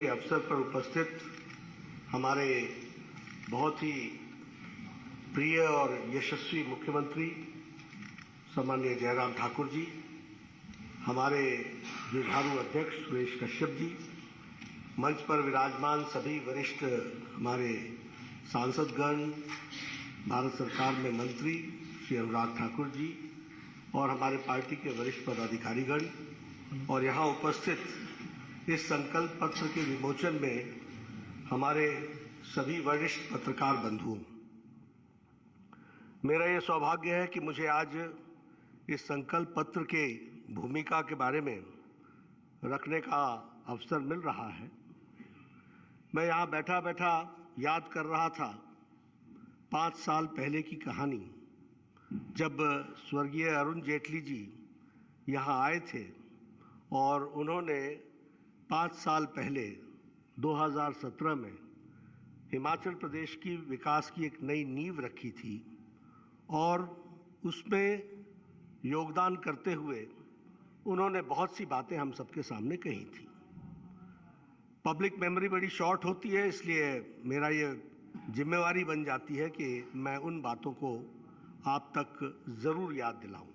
अवसर पर उपस्थित हमारे बहुत ही प्रिय और यशस्वी मुख्यमंत्री सम्माननीय जयराम ठाकुर जी, हमारे जुझारू अध्यक्ष सुरेश कश्यप जी, मंच पर विराजमान सभी वरिष्ठ हमारे सांसदगण, भारत सरकार में मंत्री श्री अनुराग ठाकुर जी और हमारे पार्टी के वरिष्ठ पदाधिकारीगण और यहाँ उपस्थित इस संकल्प पत्र के विमोचन में हमारे सभी वरिष्ठ पत्रकार बंधुओं, मेरा ये सौभाग्य है कि मुझे आज इस संकल्प पत्र के भूमिका के बारे में रखने का अवसर मिल रहा है। मैं यहाँ बैठा बैठा याद कर रहा था 5 साल पहले की कहानी, जब स्वर्गीय अरुण जेटली जी यहाँ आए थे और उन्होंने 5 साल पहले 2017 में हिमाचल प्रदेश की विकास की एक नई नींव रखी थी और उसमें योगदान करते हुए उन्होंने बहुत सी बातें हम सबके सामने कही थी। पब्लिक मेमोरी बड़ी शॉर्ट होती है, इसलिए मेरा ये जिम्मेवारी बन जाती है कि मैं उन बातों को आप तक ज़रूर याद दिलाऊं।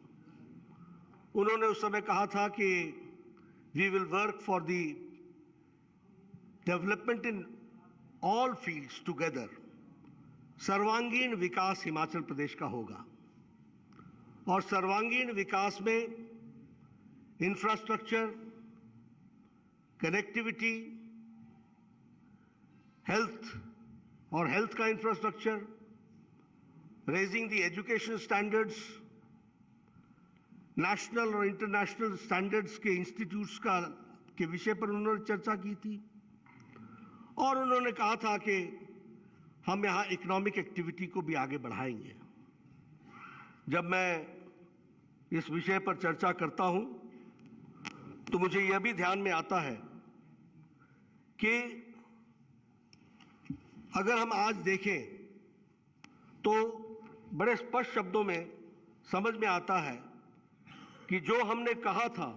उन्होंने उस समय कहा था कि we will work for the development in all fields together। सर्वांगीण विकास हिमाचल प्रदेश का होगा और सर्वांगीण विकास में इंफ्रास्ट्रक्चर, कनेक्टिविटी, हेल्थ और हेल्थ का infrastructure, raising the education standards, national और इंटरनेशनल स्टैंडर्ड्स के इंस्टीट्यूट्स के विषय पर उन्होंने चर्चा की थी और उन्होंने कहा था कि हम यहाँ इकोनॉमिक एक्टिविटी को भी आगे बढ़ाएंगे। जब मैं इस विषय पर चर्चा करता हूँ तो मुझे यह भी ध्यान में आता है कि अगर हम आज देखें तो बड़े स्पष्ट शब्दों में समझ में आता है कि जो हमने कहा था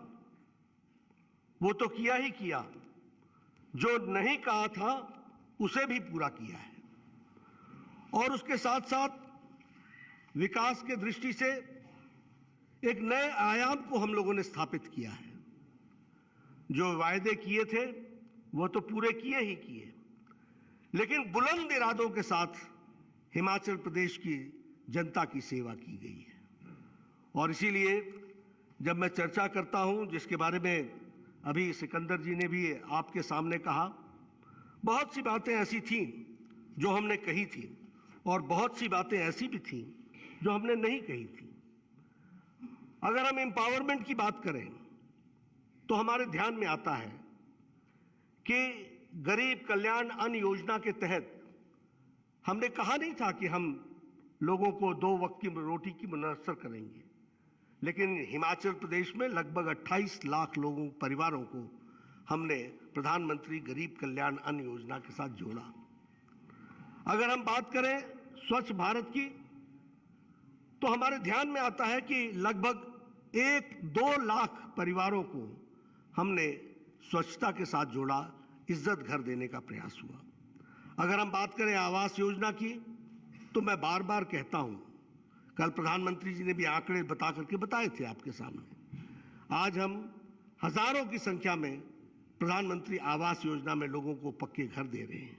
वो तो किया ही किया, जो नहीं कहा था उसे भी पूरा किया है और उसके साथ साथ विकास के दृष्टि से एक नए आयाम को हम लोगों ने स्थापित किया है। जो वायदे किए थे वो तो पूरे किए ही किए, लेकिन बुलंद इरादों के साथ हिमाचल प्रदेश की जनता की सेवा की गई है। और इसीलिए जब मैं चर्चा करता हूं, जिसके बारे में अभी सिकंदर जी ने भी आपके सामने कहा, बहुत सी बातें ऐसी थीं जो हमने कही थी और बहुत सी बातें ऐसी भी थीं जो हमने नहीं कही थी। अगर हम एम्पावरमेंट की बात करें तो हमारे ध्यान में आता है कि गरीब कल्याण अन्न योजना के तहत हमने कहा नहीं था कि हम लोगों को 2 वक्त की रोटी की मुयस्सर करेंगे, लेकिन हिमाचल प्रदेश में लगभग 28 लाख परिवारों को हमने प्रधानमंत्री गरीब कल्याण अन्न योजना के साथ जोड़ा। अगर हम बात करें स्वच्छ भारत की तो हमारे ध्यान में आता है कि लगभग 1-2 लाख परिवारों को हमने स्वच्छता के साथ जोड़ा, इज्जत घर देने का प्रयास हुआ। अगर हम बात करें आवास योजना की तो मैं बार बार कहता हूं, कल प्रधानमंत्री जी ने भी आंकड़े बता करके बताए थे आपके सामने। आज हम हजारों की संख्या में प्रधानमंत्री आवास योजना में लोगों को पक्के घर दे रहे हैं।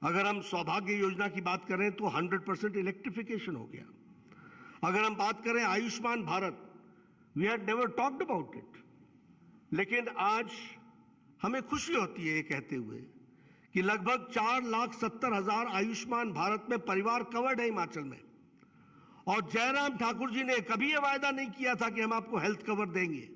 अगर हम सौभाग्य योजना की बात करें तो 100% इलेक्ट्रिफिकेशन हो गया। अगर हम बात करें Ayushman Bharat, we had never talked about it, लेकिन आज हमें खुशी होती है ये कहते हुए कि लगभग 4,70,000 आयुष्मान भारत में परिवार कवर्ड है हिमाचल में। और जयराम ठाकुर जी ने कभी यह वायदा नहीं किया था कि हम आपको हेल्थ कवर देंगे,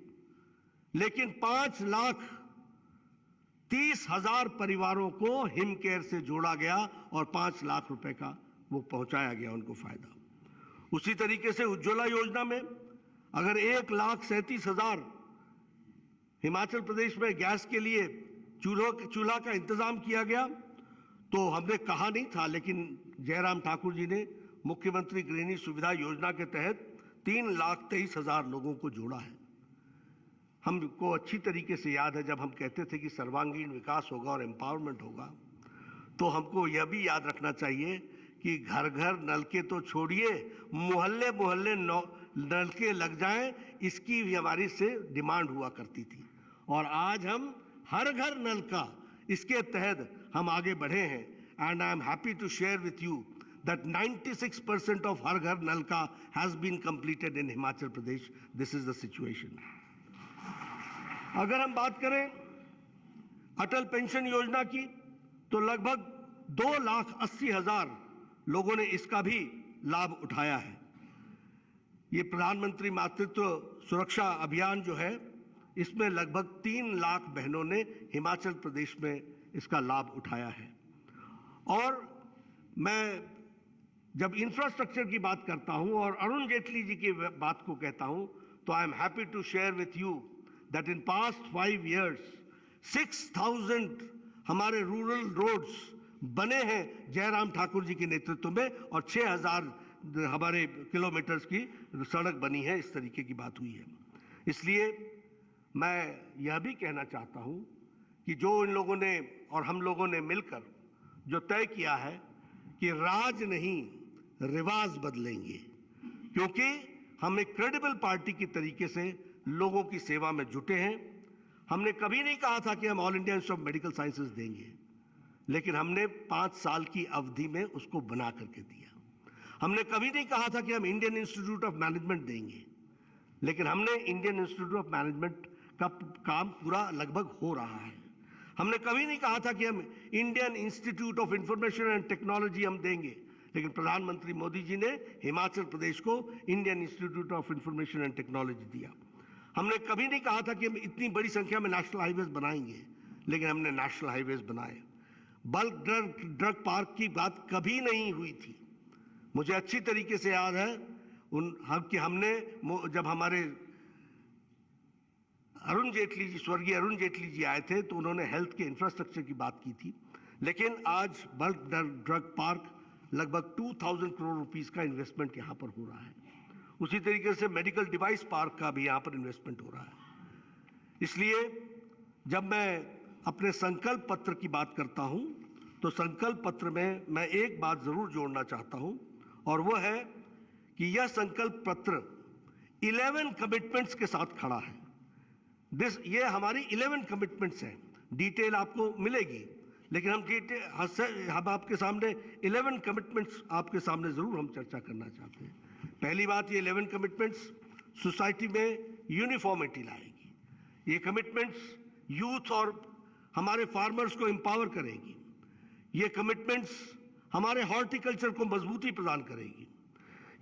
लेकिन 5,30,000 परिवारों को हिम केयर से जोड़ा गया और 5 लाख रुपए का वो पहुंचाया गया उनको फायदा। उसी तरीके से उज्ज्वला योजना में अगर 1,37,000 हिमाचल प्रदेश में गैस के लिए चूल्हा का इंतजाम किया गया तो हमने कहा नहीं था, लेकिन जयराम ठाकुर जी ने मुख्यमंत्री गृहिणी सुविधा योजना के तहत 3,23,000 लोगों को जोड़ा है। हमको अच्छी तरीके से याद है जब हम कहते थे कि सर्वांगीण विकास होगा और एम्पावरमेंट होगा, तो हमको यह भी याद रखना चाहिए कि घर घर नलके तो छोड़िए, मोहल्ले मोहल्ले नलके लग जाएं, इसकी भी हमारी से डिमांड हुआ करती थी। और आज हम हर घर नल का, इसके तहत हम आगे बढ़े हैं। And I am happy to share with you that 96% of Har Ghar Nalka has been completed in Himachal Pradesh. This is the situation. अगर हम बात करें अटल पेंशन योजना की, तो लगभग 2,80,000 लोगों ने इसका भी लाभ उठाया है। ये प्रधानमंत्री मातृत्व सुरक्षा अभियान जो है, इसमें लगभग 3 लाख बहनों ने हिमाचल प्रदेश में इसका लाभ उठाया है। और मैं जब इंफ्रास्ट्रक्चर की बात करता हूं और अरुण जेटली जी की बात को कहता हूं, तो I am happy to share with you that in past 5 years 6,000 हमारे रूरल रोड्स बने हैं जयराम ठाकुर जी के नेतृत्व में, और 6,000 हमारे किलोमीटर्स की सड़क बनी है। इस तरीके की बात हुई है। इसलिए मैं यह भी कहना चाहता हूं कि जो इन लोगों ने और हम लोगों ने मिलकर जो तय किया है कि राज नहीं रिवाज बदलेंगे, क्योंकि हम एक क्रेडिबल पार्टी की तरीके से लोगों की सेवा में जुटे हैं। हमने कभी नहीं कहा था कि हम all India institute of medical sciences देंगे, लेकिन हमने 5 साल की अवधि में उसको बना करके दिया। हमने कभी नहीं कहा था कि हम इंडियन इंस्टीट्यूट ऑफ मैनेजमेंट देंगे, लेकिन हमने इंडियन इंस्टीट्यूट ऑफ मैनेजमेंट का काम पूरा लगभग हो रहा है। हमने कभी नहीं कहा था कि हम Indian institute of information and technology हम देंगे, लेकिन प्रधानमंत्री मोदी जी ने हिमाचल प्रदेश को Indian institute of information and technology दिया। हमने कभी नहीं कहा था कि हम इतनी बड़ी संख्या में नेशनल हाईवेज बनाएंगे, लेकिन हमने नेशनल हाईवेज बनाए। बल्क ड्रग पार्क की बात कभी नहीं हुई थी। मुझे अच्छी तरीके से याद है कि हमने जब हमारे अरुण जेटली जी, स्वर्गीय अरुण जेटली जी आए थे, तो उन्होंने हेल्थ के इंफ्रास्ट्रक्चर की बात की थी। लेकिन आज बल्क ड्रग पार्क लगभग 2,000 करोड़ रुपीस का इन्वेस्टमेंट यहाँ पर हो रहा है। उसी तरीके से मेडिकल डिवाइस पार्क का भी यहाँ पर इन्वेस्टमेंट हो रहा है। इसलिए जब मैं अपने संकल्प पत्र की बात करता हूँ, तो संकल्प पत्र में मैं एक बात जरूर जोड़ना चाहता हूँ, और वो है कि यह संकल्प पत्र 11 कमिटमेंट्स के साथ खड़ा है। ये हमारी 11 कमिटमेंट्स हैं। डिटेल आपको मिलेगी, लेकिन हम आपके सामने 11 कमिटमेंट्स आपके सामने जरूर हम चर्चा करना चाहते हैं। पहली बात, ये 11 कमिटमेंट्स सोसाइटी में यूनिफॉर्मिटी लाएगी। ये कमिटमेंट्स यूथ और हमारे फार्मर्स को एम्पावर करेगी। ये कमिटमेंट्स हमारे हॉर्टिकल्चर को मजबूती प्रदान करेगी।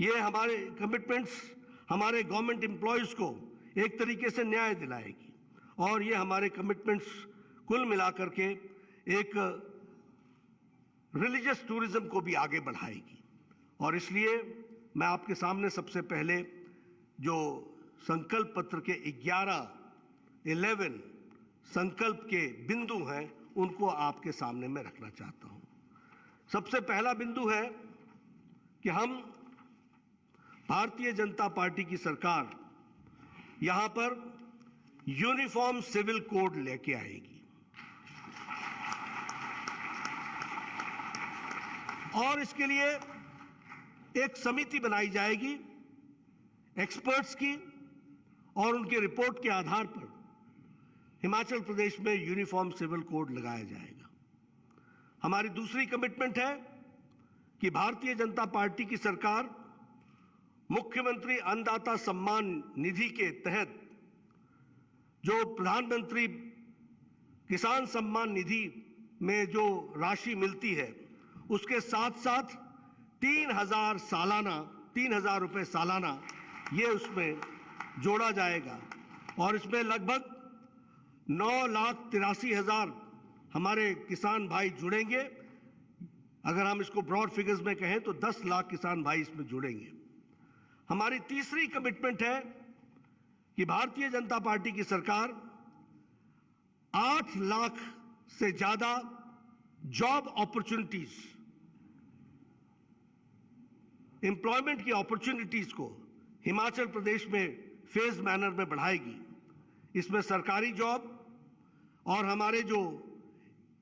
ये हमारे कमिटमेंट्स हमारे गवर्नमेंट एम्प्लॉयज को एक तरीके से न्याय दिलाएगी। और ये हमारे कमिटमेंट्स कुल मिलाकर के एक रिलीजियस टूरिज्म को भी आगे बढ़ाएगी। और इसलिए मैं आपके सामने सबसे पहले जो संकल्प पत्र के 11 संकल्प के बिंदु हैं, उनको आपके सामने मैं रखना चाहता हूं। सबसे पहला बिंदु है कि हम भारतीय जनता पार्टी की सरकार यहां पर यूनिफॉर्म सिविल कोड लेके आएगी, और इसके लिए एक समिति बनाई जाएगी एक्सपर्ट्स की, और उनके रिपोर्ट के आधार पर हिमाचल प्रदेश में यूनिफॉर्म सिविल कोड लगाया जाएगा। हमारी दूसरी कमिटमेंट है कि भारतीय जनता पार्टी की सरकार मुख्यमंत्री अन्नदाता सम्मान निधि के तहत जो प्रधानमंत्री किसान सम्मान निधि में जो राशि मिलती है, उसके साथ साथ 3,000 रुपए सालाना ये उसमें जोड़ा जाएगा। और इसमें लगभग 9,83,000 हमारे किसान भाई जुड़ेंगे। अगर हम इसको ब्रॉड फिगर्स में कहें तो 10 लाख किसान भाई इसमें जुड़ेंगे। हमारी तीसरी कमिटमेंट है कि भारतीय जनता पार्टी की सरकार 8 लाख से ज्यादा जॉब अपॉर्चुनिटीज, एम्प्लॉयमेंट की अपॉर्चुनिटीज को हिमाचल प्रदेश में फेज मैनर में बढ़ाएगी। इसमें सरकारी जॉब और हमारे जो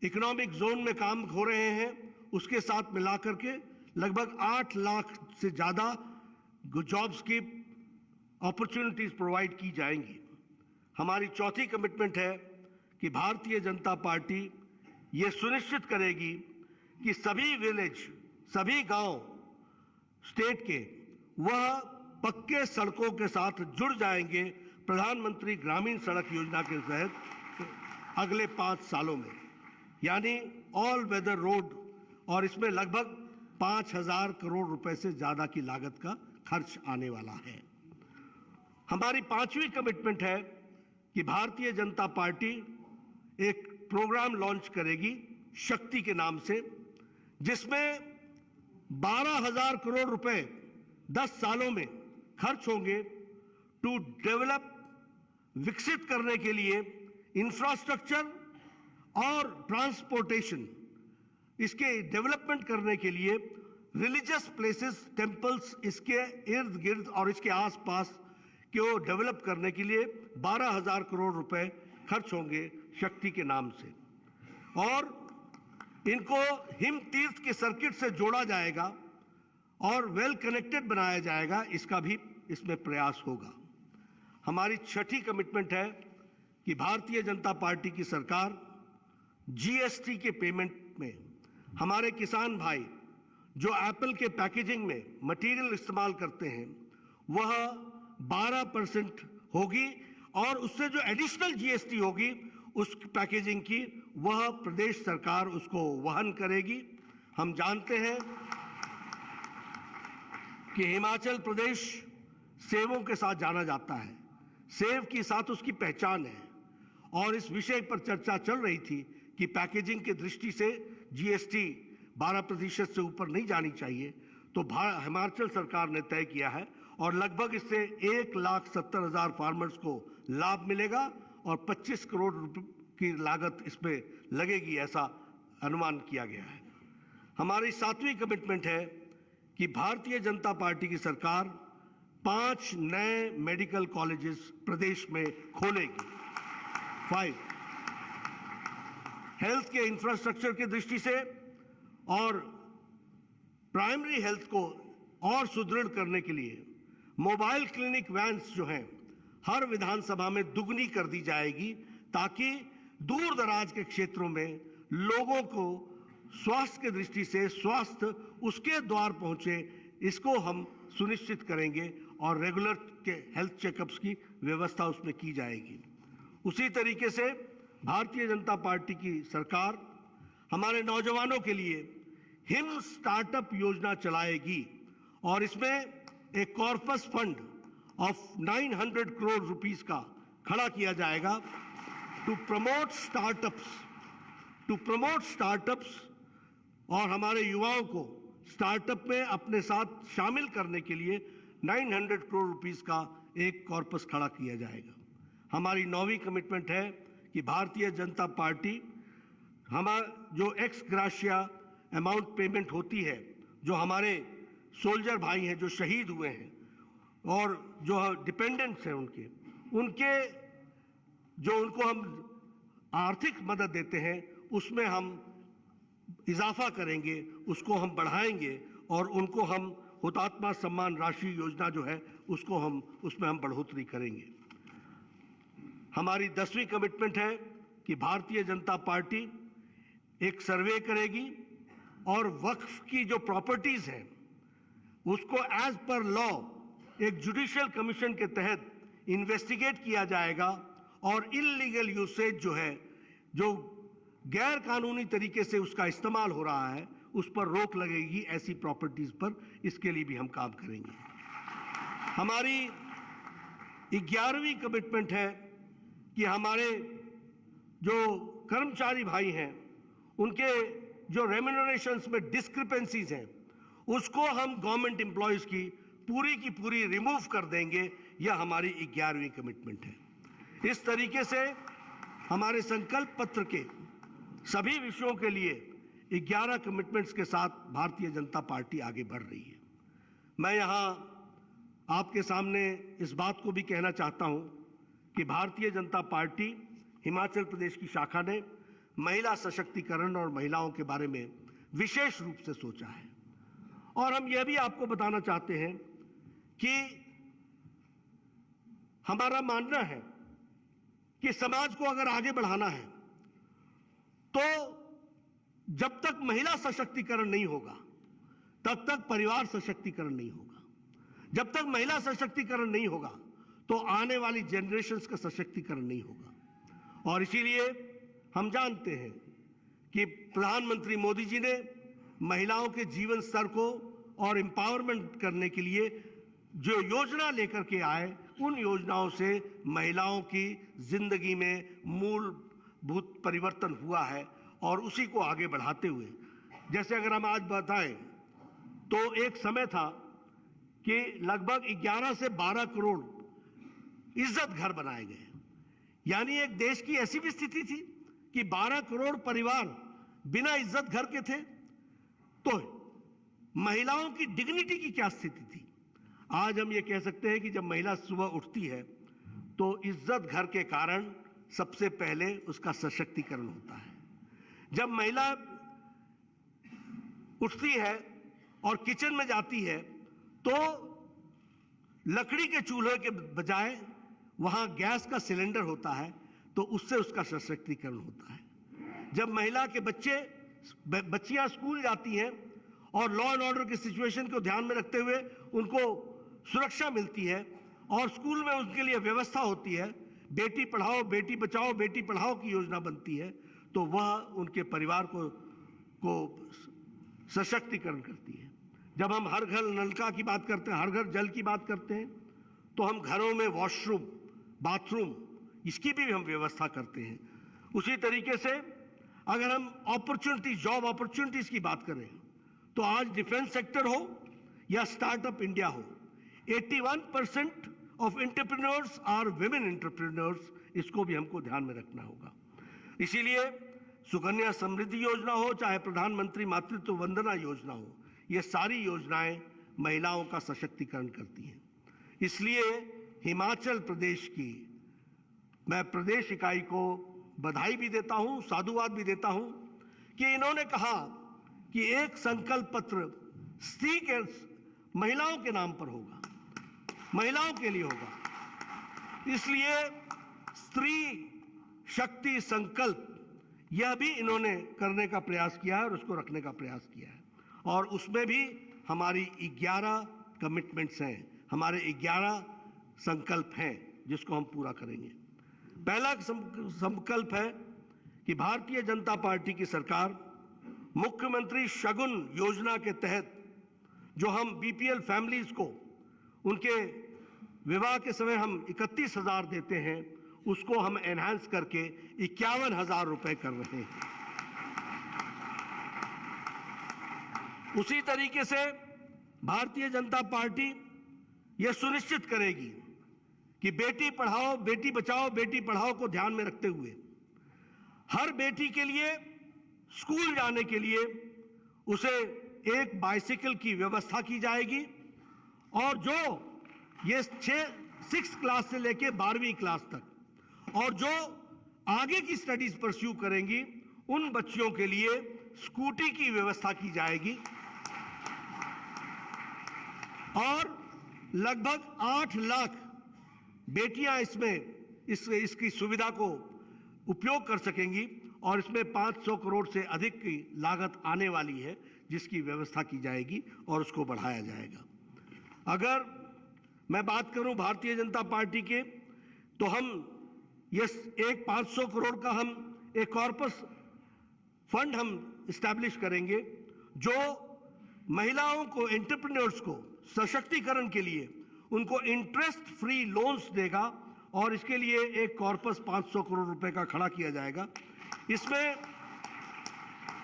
इकोनॉमिक जोन में काम हो रहे हैं उसके साथ मिलाकर के लगभग 8 लाख से ज़्यादा जॉब्स की अपॉर्चुनिटीज प्रोवाइड की जाएंगी। हमारी चौथी कमिटमेंट है कि भारतीय जनता पार्टी ये सुनिश्चित करेगी कि सभी विलेज, सभी गांव स्टेट के वह पक्के सड़कों के साथ जुड़ जाएंगे प्रधानमंत्री ग्रामीण सड़क योजना के तहत अगले 5 सालों में, यानी ऑल वेदर रोड, और इसमें लगभग 5,000 करोड़ रुपए से ज्यादा की लागत का खर्च आने वाला है। हमारी 5वीं कमिटमेंट है कि भारतीय जनता पार्टी एक प्रोग्राम लॉन्च करेगी शक्ति के नाम से, जिसमें 12,000 करोड़ रुपए 10 सालों में खर्च होंगे टू डेवलप, विकसित करने के लिए इंफ्रास्ट्रक्चर और ट्रांसपोर्टेशन, इसके डेवलपमेंट करने के लिए रिलीजियस प्लेसेस, टेम्पल्स, इसके इर्द गिर्द और इसके आसपास को डेवलप करने के लिए 12,000 करोड़ रुपए खर्च होंगे शक्ति के नाम से, और इनको हिम तीर्थ के सर्किट से जोड़ा जाएगा और वेल कनेक्टेड बनाया जाएगा, इसका भी इसमें प्रयास होगा। हमारी 6ठी कमिटमेंट है कि भारतीय जनता पार्टी की सरकार जीएसटी के पेमेंट में हमारे किसान भाई जो एप्पल के पैकेजिंग में मटेरियल इस्तेमाल करते हैं वह 12% होगी, और उससे जो एडिशनल जीएसटी होगी उस पैकेजिंग की वह प्रदेश सरकार उसको वहन करेगी। हम जानते हैं कि हिमाचल प्रदेश सेवों के साथ जाना जाता है, सेव के साथ उसकी पहचान है, और इस विषय पर चर्चा चल रही थी कि पैकेजिंग की दृष्टि से जीएसटी 12% से ऊपर नहीं जानी चाहिए। तो हिमाचल सरकार ने तय किया है और लगभग इससे 1,70,000 फार्मर्स को लाभ मिलेगा और 25 करोड़ रुपए की लागत इसमें लगेगी, ऐसा अनुमान किया गया है। हमारी 7वीं कमिटमेंट है कि भारतीय जनता पार्टी की सरकार 5 नए मेडिकल कॉलेजेस प्रदेश में खोलेगी। 5 हेल्थ के इंफ्रास्ट्रक्चर की दृष्टि से और प्राइमरी हेल्थ को और सुदृढ़ करने के लिए मोबाइल क्लिनिक वैन्स जो हैं हर विधानसभा में दुगनी कर दी जाएगी, ताकि दूर दराज के क्षेत्रों में लोगों को स्वास्थ्य की दृष्टि से स्वास्थ्य उसके द्वार पहुंचे, इसको हम सुनिश्चित करेंगे और रेगुलर के हेल्थ चेकअप्स की व्यवस्था उसमें की जाएगी। उसी तरीके से भारतीय जनता पार्टी की सरकार हमारे नौजवानों के लिए हिम स्टार्टअप योजना चलाएगी, और इसमें एक corpus fund of 900 crore rupees का खड़ा किया जाएगा टू प्रमोट स्टार्टअप्स और हमारे युवाओं को स्टार्टअप में अपने साथ शामिल करने के लिए 900 करोड़ रुपीस का एक कॉर्पस खड़ा किया जाएगा। हमारी 9वीं कमिटमेंट है कि भारतीय जनता पार्टी जो एक्स ग्राशिया अमाउंट पेमेंट होती है, जो हमारे सोल्जर भाई हैं जो शहीद हुए हैं और जो डिपेंडेंट्स हैं उनके जो उनको हम आर्थिक मदद देते हैं उसमें हम इजाफा करेंगे, उसको हम बढ़ाएंगे और उनको हम हुतात्मा सम्मान राशि योजना जो है उसमें हम बढ़ोतरी करेंगे। हमारी 10वीं कमिटमेंट है कि भारतीय जनता पार्टी एक सर्वे करेगी और वक्फ की जो प्रॉपर्टीज हैं उसको एज पर लॉ एक जुडिशियल कमीशन के तहत इन्वेस्टिगेट किया जाएगा, और इल्लीगल यूसेज जो है, जो गैर कानूनी तरीके से उसका इस्तेमाल हो रहा है, उस पर रोक लगेगी ऐसी प्रॉपर्टीज पर। इसके लिए भी हम काम करेंगे। हमारी 11वीं कमिटमेंट है कि हमारे जो कर्मचारी भाई हैं उनके जो रेम्यूनरेशंस में डिस्क्रिपेंसीज हैं उसको हम गवर्नमेंट एम्प्लॉयज की पूरी रिमूव कर देंगे। यह हमारी 11वीं कमिटमेंट है। इस तरीके से हमारे संकल्प पत्र के सभी विषयों के लिए 11 कमिटमेंट्स के साथ भारतीय जनता पार्टी आगे बढ़ रही है। मैं यहाँ आपके सामने इस बात को भी कहना चाहता हूँ कि भारतीय जनता पार्टी हिमाचल प्रदेश की शाखा ने महिला सशक्तिकरण और महिलाओं के बारे में विशेष रूप से सोचा है। और हम यह भी आपको बताना चाहते हैं कि हमारा मानना है कि समाज को अगर आगे बढ़ाना है तो जब तक महिला सशक्तिकरण नहीं होगा तब तक परिवार सशक्तिकरण नहीं होगा। जब तक महिला सशक्तिकरण नहीं होगा तो आने वाली जनरेशन्स का सशक्तिकरण नहीं होगा। और इसीलिए हम जानते हैं कि प्रधानमंत्री मोदी जी ने महिलाओं के जीवन स्तर को और एम्पावरमेंट करने के लिए जो योजना लेकर के आए, उन योजनाओं से महिलाओं की जिंदगी में मूलभूत परिवर्तन हुआ है। और उसी को आगे बढ़ाते हुए, जैसे अगर हम आज बताएं तो एक समय था कि लगभग 11 से 12 करोड़ इज्जत घर बनाए गए। यानी एक देश की ऐसी भी स्थिति थी कि 12 करोड़ परिवार बिना इज्जत घर के थे। तो महिलाओं की डिग्निटी की क्या स्थिति थी? आज हम ये कह सकते हैं कि जब महिला सुबह उठती है तो इज्जत घर के कारण सबसे पहले उसका सशक्तिकरण होता है। जब महिला उठती है और किचन में जाती है तो लकड़ी के चूल्हे के बजाय वहां गैस का सिलेंडर होता है, तो उससे उसका सशक्तिकरण होता है। जब महिला के बच्चियां स्कूल जाती हैं और लॉ एंड ऑर्डर की सिचुएशन को ध्यान में रखते हुए उनको सुरक्षा मिलती है और स्कूल में उनके लिए व्यवस्था होती है, बेटी पढ़ाओ बेटी बचाओ बेटी पढ़ाओ की योजना बनती है, तो वह उनके परिवार को सशक्तिकरण करती है। जब हम हर घर नल का की बात करते हैं, हर घर जल की बात करते हैं, तो हम घरों में वॉशरूम, बाथरूम, इसकी भी हम व्यवस्था करते हैं। उसी तरीके से अगर हम अपॉर्चुनिटी, जॉब अपॉर्चुनिटीज की बात करें तो आज डिफेंस सेक्टर हो या स्टार्टअप इंडिया हो, 81% of entrepreneurs are women entrepreneurs. इसको भी हमको ध्यान में रखना होगा। इसीलिए सुकन्या समृद्धि योजना हो, चाहे प्रधानमंत्री मातृत्व वंदना योजना हो, ये सारी योजनाएं महिलाओं का सशक्तिकरण करती हैं। इसलिए हिमाचल प्रदेश की मैं प्रदेश इकाई को बधाई भी देता हूं, साधुवाद भी देता हूं कि इन्होंने कहा कि एक संकल्प पत्र स्त्री के, महिलाओं के नाम पर होगा, महिलाओं के लिए होगा। इसलिए स्त्री शक्ति संकल्प यह भी इन्होंने करने का प्रयास किया है और उसको रखने का प्रयास किया है। और उसमें भी हमारी 11 कमिटमेंट्स हैं, हमारे 11 संकल्प हैं जिसको हम पूरा करेंगे। पहला संकल्प है कि भारतीय जनता पार्टी की सरकार मुख्यमंत्री शगुन योजना के तहत जो हम बीपीएल फैमिलीज को उनके विवाह के समय हम 31,000 देते हैं, उसको हम एनहांस करके 51,000 रुपए कर रहे हैं। उसी तरीके से भारतीय जनता पार्टी यह सुनिश्चित करेगी कि बेटी पढ़ाओ बेटी बचाओ बेटी पढ़ाओ को ध्यान में रखते हुए हर बेटी के लिए स्कूल जाने के लिए उसे एक बाइसिकल की व्यवस्था की जाएगी। और जो ये 6 क्लास से लेके 12वीं क्लास तक और जो आगे की स्टडीज परस्यू करेंगी उन बच्चियों के लिए स्कूटी की व्यवस्था की जाएगी। और लगभग 8 लाख बेटियां इसकी सुविधा को उपयोग कर सकेंगी और इसमें 500 करोड़ से अधिक की लागत आने वाली है जिसकी व्यवस्था की जाएगी और उसको बढ़ाया जाएगा। अगर मैं बात करूं भारतीय जनता पार्टी के, तो हम ये एक 500 करोड़ का हम एक कॉर्पस फंड हम इस्टेब्लिश करेंगे जो महिलाओं को, एंटरप्रेन्योर्स को सशक्तिकरण के लिए उनको इंटरेस्ट फ्री लोन्स देगा और इसके लिए एक कॉर्पस 500 करोड़ रुपए का खड़ा किया जाएगा। इसमें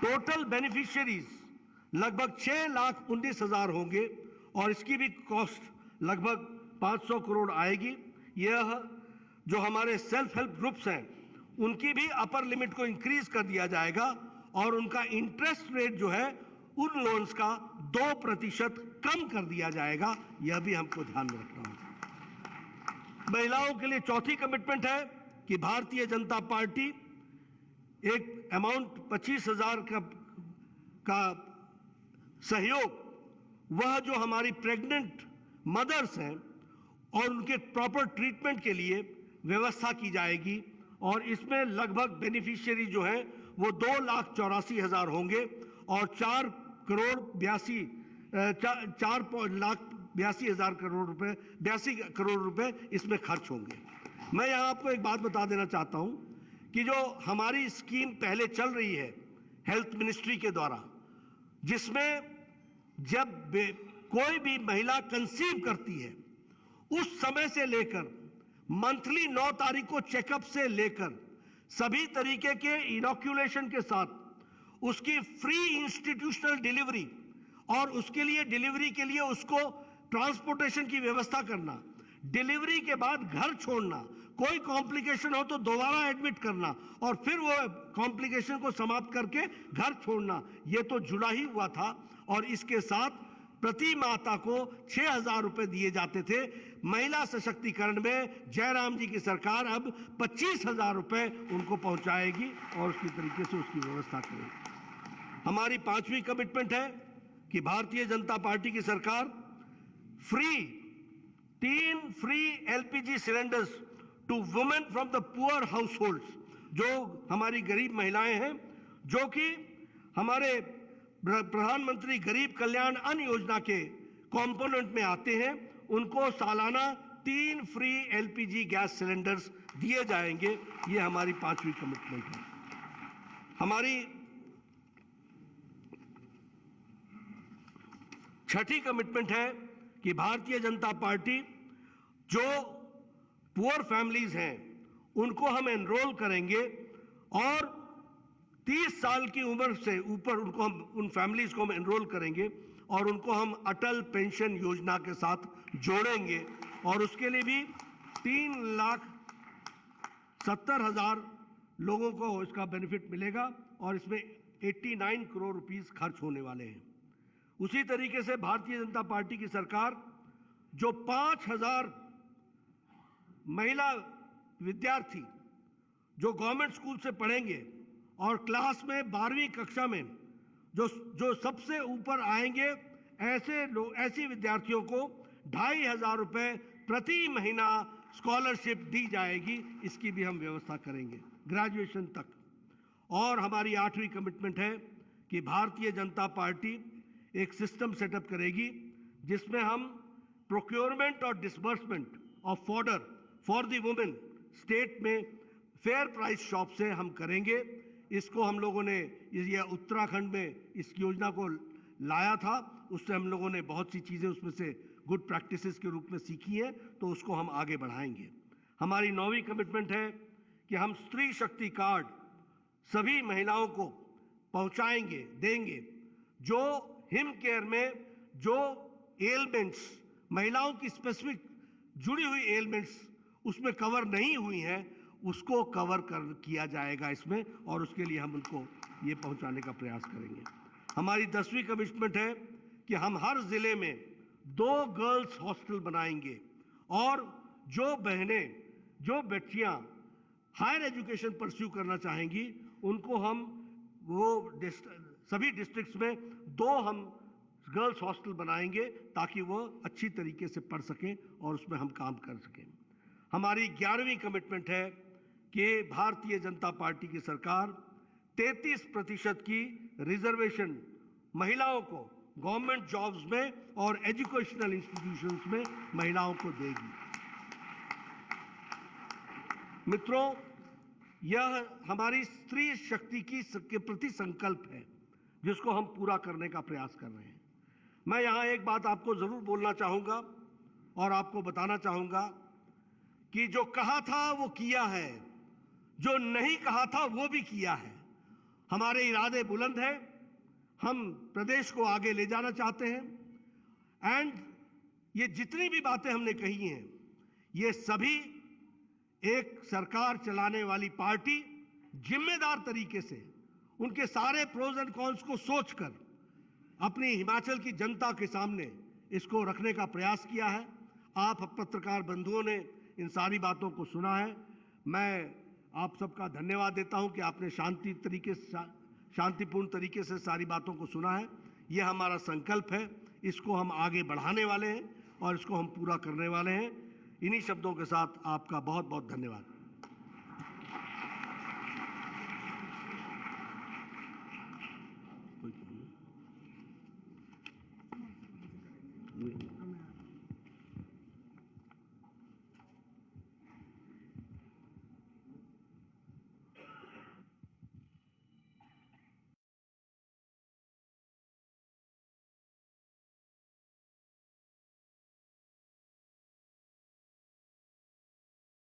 टोटल बेनिफिशियरीज लगभग 6,19,000 होंगे और इसकी भी कॉस्ट लगभग 500 करोड़ आएगी। यह जो हमारे सेल्फ हेल्प ग्रुप्स हैं उनकी भी अपर लिमिट को इंक्रीज कर दिया जाएगा और उनका इंटरेस्ट रेट जो है उन लोन्स का 2% कम कर दिया जाएगा। यह भी हमको ध्यान में रखना होगा। महिलाओं के लिए चौथी कमिटमेंट है कि भारतीय जनता पार्टी एक अमाउंट 25,000 का सहयोग, वह जो हमारी प्रेग्नेंट मदर्स हैं और उनके प्रॉपर ट्रीटमेंट के लिए व्यवस्था की जाएगी। और इसमें लगभग बेनिफिशियरी जो हैं वो 2,84,000 होंगे और 82 करोड़ रुपए इसमें खर्च होंगे। मैं यहाँ आपको एक बात बता देना चाहता हूँ कि जो हमारी स्कीम पहले चल रही है हेल्थ मिनिस्ट्री के द्वारा, जिसमें जब कोई भी महिला कंसीव करती है उस समय से लेकर मंथली 9 तारीख को चेकअप से लेकर सभी तरीके के इनॉक्यूलेशन के साथ उसकी फ्री इंस्टीट्यूशनल डिलीवरी और उसके लिए डिलीवरी के लिए उसको ट्रांसपोर्टेशन की व्यवस्था करना, डिलीवरी के बाद घर छोड़ना, कोई कॉम्प्लिकेशन हो तो दोबारा एडमिट करना और फिर वो कॉम्प्लिकेशन को समाप्त करके घर छोड़ना, ये तो जुड़ा ही हुआ था। और इसके साथ प्रति माता को 6,000 रुपए दिए जाते थे। महिला सशक्तिकरण में जयराम जी की सरकार अब 25,000 रुपए उनको पहुंचाएगी और उसकी तरीके से उसकी व्यवस्था करेगी। हमारी 5वीं कमिटमेंट है कि भारतीय जनता पार्टी की सरकार 3 free LPG cylinders to women from the poor households, जो हमारी गरीब महिलाएं हैं, जो कि हमारे प्रधानमंत्री गरीब कल्याण अन्न योजना के कंपोनेंट में आते हैं, उनको सालाना 3 फ्री एलपीजी गैस सिलेंडर्स दिए जाएंगे। ये हमारी 5वीं कमिटमेंट है। हमारी 6ठी कमिटमेंट है कि भारतीय जनता पार्टी जो पुअर फैमिलीज हैं उनको हम एनरोल करेंगे और 30 साल की उम्र से ऊपर उनको हम उन फैमिलीज को हम एनरोल करेंगे और उनको हम अटल पेंशन योजना के साथ जोड़ेंगे और उसके लिए भी 3,70,000 लोगों को इसका बेनिफिट मिलेगा और इसमें 89 करोड़ रुपीस खर्च होने वाले हैं। उसी तरीके से भारतीय जनता पार्टी की सरकार जो 5,000 महिला विद्यार्थी जो गवर्नमेंट स्कूल से पढ़ेंगे और क्लास में 12वीं कक्षा में जो सबसे ऊपर आएंगे, ऐसी विद्यार्थियों को 2,500 रुपए प्रति महीना स्कॉलरशिप दी जाएगी। इसकी भी हम व्यवस्था करेंगे ग्रेजुएशन तक। और हमारी 8वीं कमिटमेंट है कि भारतीय जनता पार्टी एक सिस्टम सेटअप करेगी जिसमें हम प्रोक्योरमेंट और disbursement of fodder for the women state में फेयर प्राइस शॉप से हम करेंगे। इसको हम लोगों ने ये उत्तराखंड में इस योजना को लाया था, उससे हम लोगों ने बहुत सी चीज़ें उसमें से गुड प्रैक्टिसेस के रूप में सीखी हैं, तो उसको हम आगे बढ़ाएंगे। हमारी 9वीं कमिटमेंट है कि हम स्त्री शक्ति कार्ड सभी महिलाओं को पहुंचाएंगे, देंगे। जो हिम केयर में जो एलमेंट्स महिलाओं की स्पेसिफिक जुड़ी हुई एलमेंट्स उसमें कवर नहीं हुई हैं, उसको कवर किया जाएगा इसमें और उसके लिए हम उनको ये पहुंचाने का प्रयास करेंगे। हमारी 10वीं कमिटमेंट है कि हम हर जिले में 2 गर्ल्स हॉस्टल बनाएंगे और जो बहनें, जो बच्चियां हायर एजुकेशन परस्यू करना चाहेंगी उनको हम सभी डिस्ट्रिक्ट्स में 2 हम गर्ल्स हॉस्टल बनाएंगे ताकि वो अच्छी तरीके से पढ़ सकें और उसमें हम काम कर सकें। हमारी 11वीं कमिटमेंट है कि भारतीय जनता पार्टी की सरकार 33% की रिजर्वेशन महिलाओं को गवर्नमेंट जॉब्स में और एजुकेशनल इंस्टीट्यूशंस में महिलाओं को देगी। मित्रों, यह हमारी स्त्री शक्ति के प्रति संकल्प है जिसको हम पूरा करने का प्रयास कर रहे हैं। मैं यहाँ एक बात आपको जरूर बोलना चाहूँगा और आपको बताना चाहूँगा कि जो कहा था वो किया है, जो नहीं कहा था वो भी किया है। हमारे इरादे बुलंद हैं, हम प्रदेश को आगे ले जाना चाहते हैं एंड ये जितनी भी बातें हमने कही हैं ये सभी एक सरकार चलाने वाली पार्टी जिम्मेदार तरीके से उनके सारे प्रोज एंड कॉन्स को सोचकर अपनी हिमाचल की जनता के सामने इसको रखने का प्रयास किया है। आप पत्रकार बंधुओं ने इन सारी बातों को सुना है। मैं आप सबका धन्यवाद देता हूं कि आपने शांतिपूर्ण तरीके से सारी बातों को सुना है। यह हमारा संकल्प है, इसको हम आगे बढ़ाने वाले हैं और इसको हम पूरा करने वाले हैं। इन्हीं शब्दों के साथ आपका बहुत बहुत धन्यवाद।